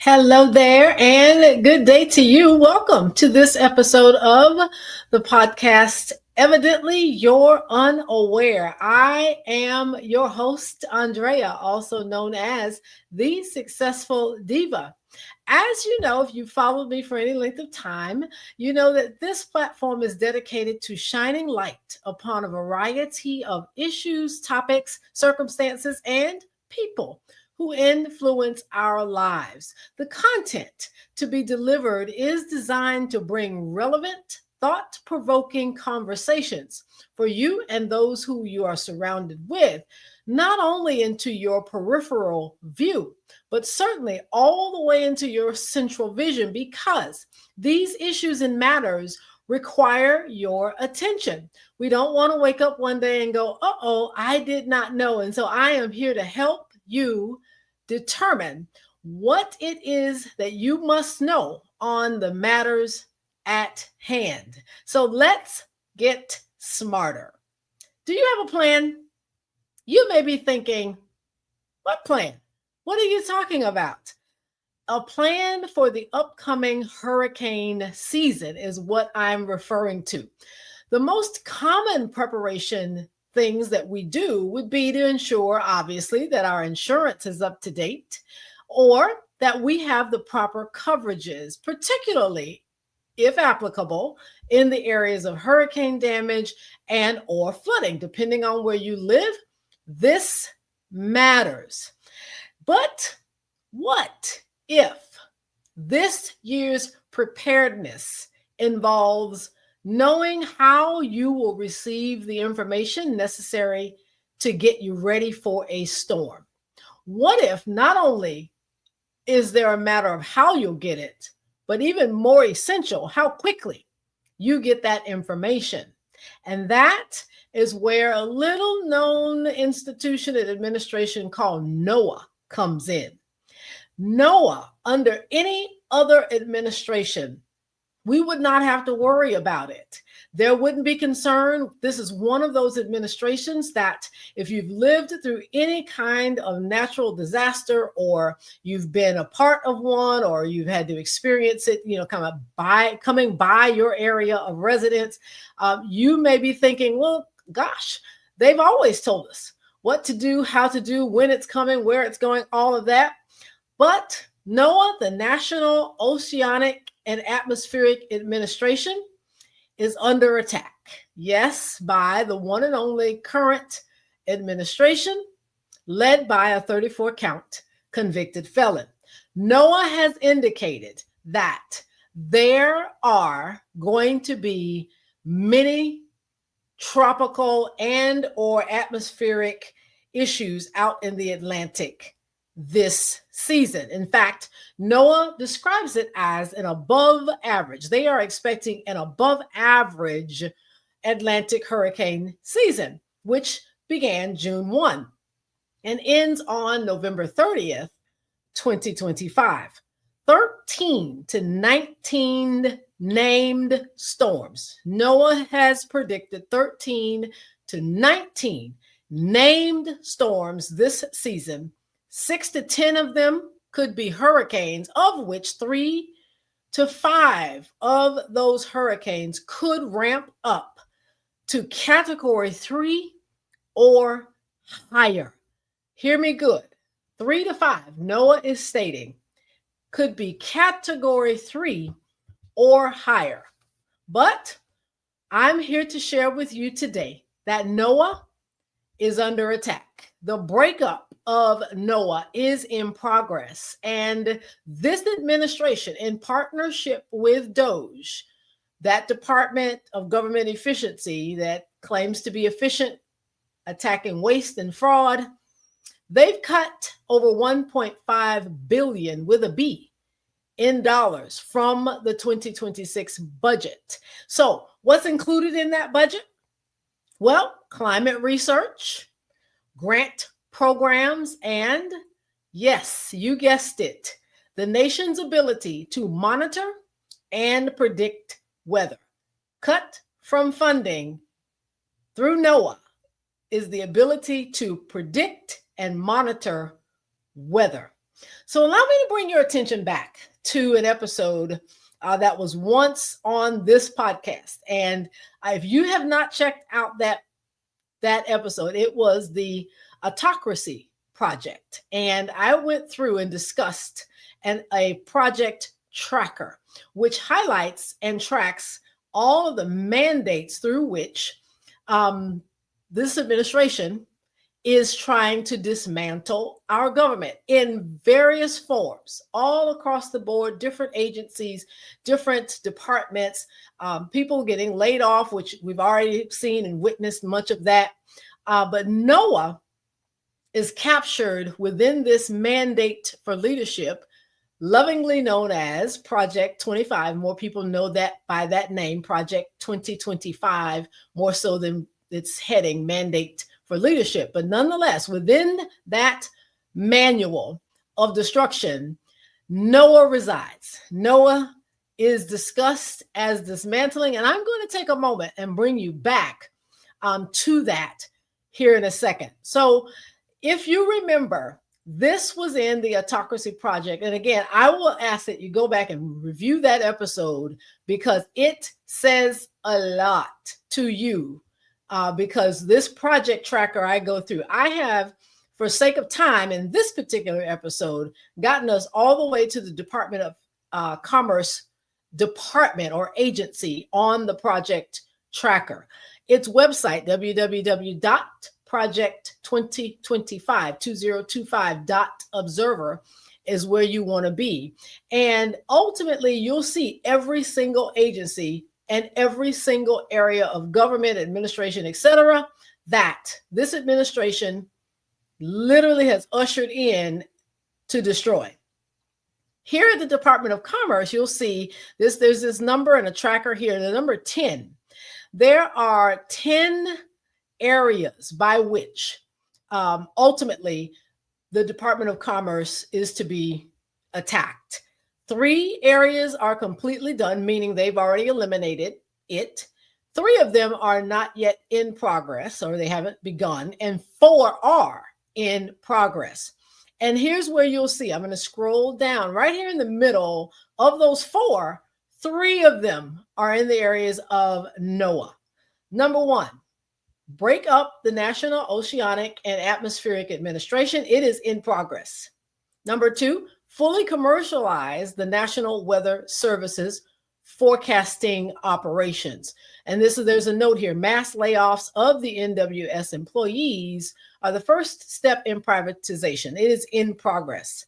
Hello there, and good day to you. Welcome to this episode of the podcast. Evidently, you're unaware. I am your host, Andrea, also known as the Successful Diva. As you know, if you've followed me for any length of time, you know that this platform is dedicated to shining light upon a variety of issues, topics, circumstances, and people who influence our lives. The content to be delivered is designed to bring relevant, thought provoking conversations for you and those who you are surrounded with, not only into your peripheral view, but certainly all the way into your central vision, because these issues and matters require your attention. We don't want to wake up one day and go, uh-oh, I did not know. And so I am here to help you determine what it is that you must know on the matters at hand. So let's get smarter. Do you have a plan? You may be thinking, what plan? What are you talking about? A plan for the upcoming hurricane season is what I'm referring to. The most common preparation things that we do would be to ensure, obviously, that our insurance is up to date or that we have the proper coverages, particularly if applicable, in the areas of hurricane damage and or flooding. Depending on where you live, this matters. But what if this year's preparedness involves knowing how you will receive the information necessary to get you ready for a storm? What if not only is there a matter of how you'll get it, but even more essential, how quickly you get that information? And that is where a little known institution and administration called NOAA comes in. NOAA, under any other administration, we would not have to worry about it. There wouldn't be concern. This is one of those administrations that if you've lived through any kind of natural disaster, or you've been a part of one, or you've had to experience it, kind of coming by your area of residence, you may be thinking, well, gosh, they've always told us what to do, how to do, when it's coming, where it's going, all of that. But NOAA, the National Oceanic and Atmospheric Administration, is under attack. Yes, by the one and only current administration, led by a 34-count convicted felon. NOAA has indicated that there are going to be many tropical and or atmospheric issues out in the Atlantic this season. In fact, NOAA describes it as an above average. They are expecting an above average Atlantic hurricane season, which began June 1 and ends on November 30th, 2025. 13 to 19 named storms. NOAA has predicted 13 to 19 named storms this season. 6 to 10 of them could be hurricanes, of which 3 to 5 of those hurricanes could ramp up to category 3 or higher. Hear me good. 3 to 5, NOAA is stating, could be category 3 or higher. But I'm here to share with you today that NOAA is under attack. The breakup of NOAA is in progress, and this administration, in partnership with DOGE, that Department of Government Efficiency that claims to be efficient, attacking waste and fraud, they've cut over $1.5 billion with a B in dollars from the 2026 budget. So what's included in that budget? Well, climate research, grant programs, and yes, you guessed it, the nation's ability to monitor and predict weather. Cut from funding through NOAA is the ability to predict and monitor weather. So allow me to bring your attention back to an episode that was once on this podcast. And if you have not checked out that episode, it was the Autocracy Project. And I went through and discussed a project tracker, which highlights and tracks all of the mandates through which this administration is trying to dismantle our government in various forms, all across the board, different agencies, different departments, people getting laid off, which we've already seen and witnessed much of that. But NOAA is captured within this mandate for leadership, lovingly known as Project 25. More people know that by that name, Project 2025, more so than its heading, Mandate for Leadership. But nonetheless, within that manual of destruction, NOAA resides. NOAA is discussed as dismantling, and I'm going to take a moment and bring you back to that here in a second. So if you remember, this was in the Autocracy Project. And again, I will ask that you go back and review that episode because it says a lot to you. Because this project tracker I go through, I have, for sake of time in this particular episode, gotten us all the way to the Department of Commerce department or agency on the project tracker. Its website, www.project2025.observer is where you want to be. And ultimately, you'll see every single agency and every single area of government, administration, etc., that this administration literally has ushered in to destroy. Here at the Department of Commerce, you'll see this. There's this number and a tracker here, the number 10. There are 10 areas by which ultimately the Department of Commerce is to be attacked. 3 areas are completely done, meaning they've already eliminated it. 3 of them are not yet in progress, or they haven't begun, and 4 are in progress. And here's where you'll see, I'm going to scroll down right here in the middle of those 4, 3 of them are in the areas of NOAA. Number 1, break up the National Oceanic and Atmospheric Administration. It is in progress. Number 2, fully commercialize the National Weather Service's forecasting operations. And there's a note here, mass layoffs of the NWS employees are the first step in privatization. It is in progress.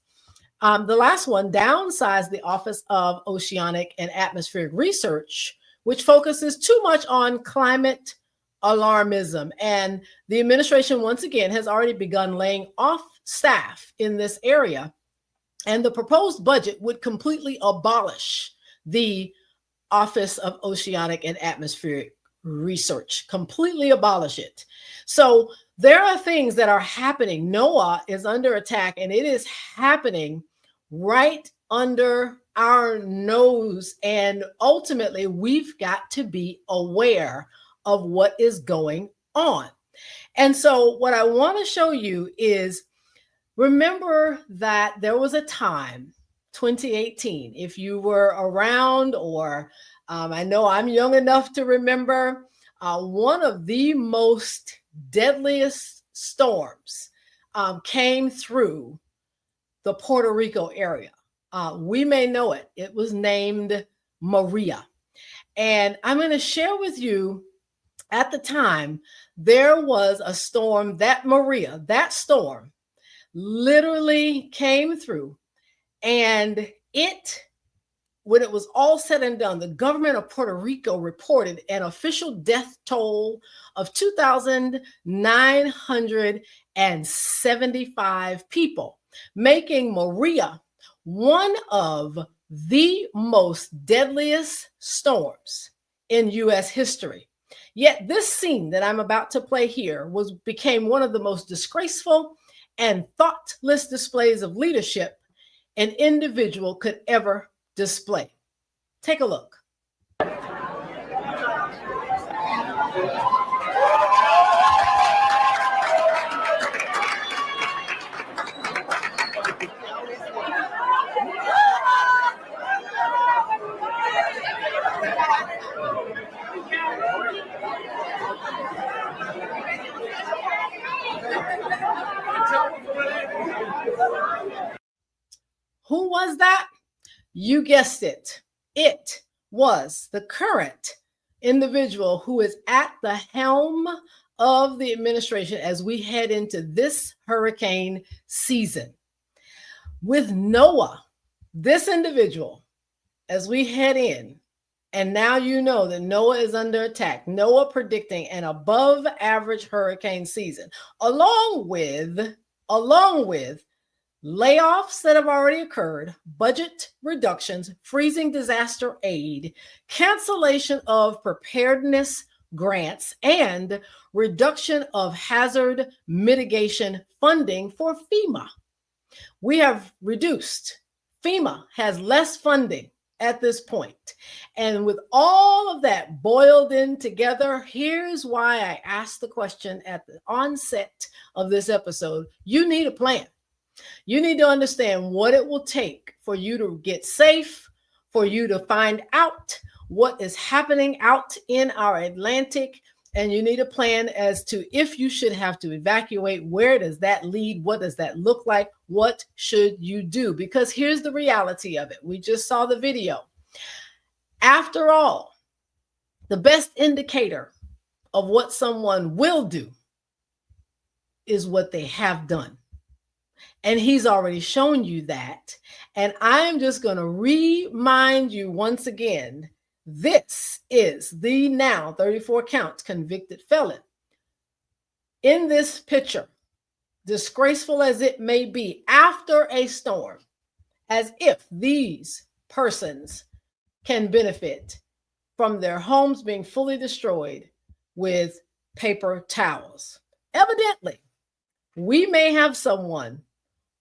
The last one, downsize the Office of Oceanic and Atmospheric Research, which focuses too much on climate alarmism. And the administration, once again, has already begun laying off staff in this area. And the proposed budget would completely abolish the Office of Oceanic and Atmospheric Research, completely abolish it. So there are things that are happening. NOAA is under attack, and it is happening right under our nose. And ultimately, we've got to be aware of what is going on. And so what I want to show you is, remember that there was a time, 2018, if you were around, or I know I'm young enough to remember, one of the most deadliest storms came through the Puerto Rico area. We may know it. It was named Maria. And I'm going to share with you, at the time, there was a storm, that Maria, that storm, literally came through, and when it was all said and done, the government of Puerto Rico reported an official death toll of 2,975 people, making Maria one of the most deadliest storms in U.S. history. Yet this scene that I'm about to play here became one of the most disgraceful and thoughtless displays of leadership an individual could ever display. Take a look. You guessed it. It was the current individual who is at the helm of the administration as we head into this hurricane season. With NOAA, this individual, as we head in, and now you know that NOAA is under attack, NOAA predicting an above average hurricane season, along with layoffs that have already occurred, budget reductions, freezing disaster aid, cancellation of preparedness grants, and reduction of hazard mitigation funding for FEMA. We have reduced. FEMA has less funding at this point. And with all of that boiled in together, here's why I asked the question at the onset of this episode. You need a plan. You need to understand what it will take for you to get safe, for you to find out what is happening out in our Atlantic, and you need a plan as to if you should have to evacuate, where does that lead? What does that look like? What should you do? Because here's the reality of it. We just saw the video. After all, the best indicator of what someone will do is what they have done. And he's already shown you that. And I'm just going to remind you once again, this is the now 34 count convicted felon. In this picture, disgraceful as it may be, after a storm, as if these persons can benefit from their homes being fully destroyed with paper towels. Evidently, we may have someone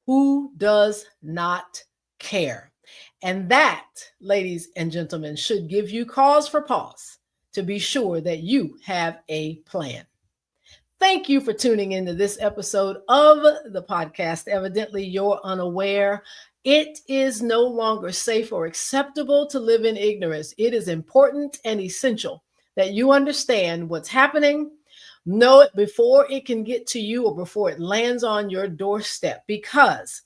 who does not care. And that, ladies and gentlemen, should give you cause for pause to be sure that you have a plan. Thank you for tuning into this episode of the podcast. Evidently, you're unaware. It is no longer safe or acceptable to live in ignorance. It is important and essential that you understand what's happening. Know it before it can get to you or before it lands on your doorstep, because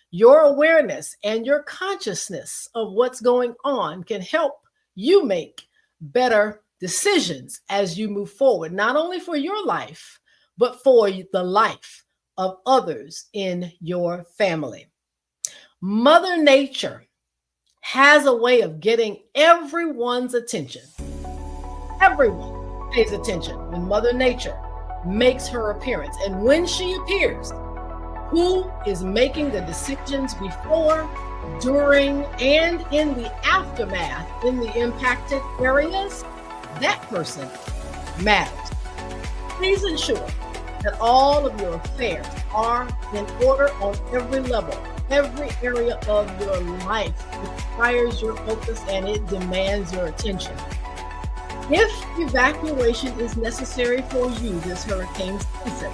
your awareness and your consciousness of what's going on can help you make better decisions as you move forward, not only for your life, but for the life of others in your family. Mother Nature has a way of getting everyone's attention. Everyone pays attention when Mother Nature makes her appearance. And when she appears, who is making the decisions before, during, and in the aftermath in the impacted areas? That person matters. Please ensure that all of your affairs are in order on every level. Every area of your life requires your focus and it demands your attention. If evacuation is necessary for you this hurricane season,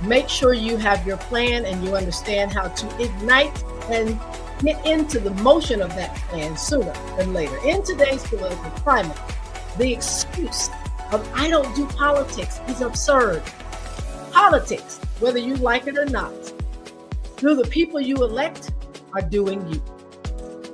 make sure you have your plan and you understand how to ignite and get into the motion of that plan sooner than later. In today's political climate, the excuse of "I don't do politics" is absurd. Politics, whether you like it or not, who the people you elect are doing you.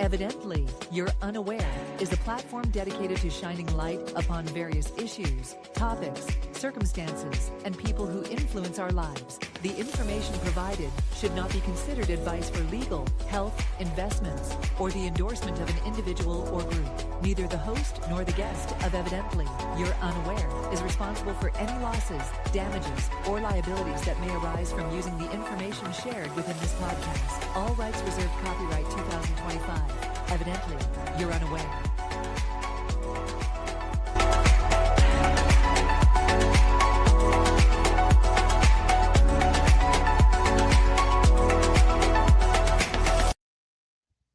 Evidently, You're Unaware is a platform dedicated to shining light upon various issues, topics, circumstances, and people who influence our lives. The information provided should not be considered advice for legal, health, investments, or the endorsement of an individual or group. Neither the host nor the guest of Evidently, You're Unaware is responsible for any losses, damages, or liabilities that may arise from using the information shared within this podcast. All rights reserved. Copyright 2025. Evidently, You're Unaware.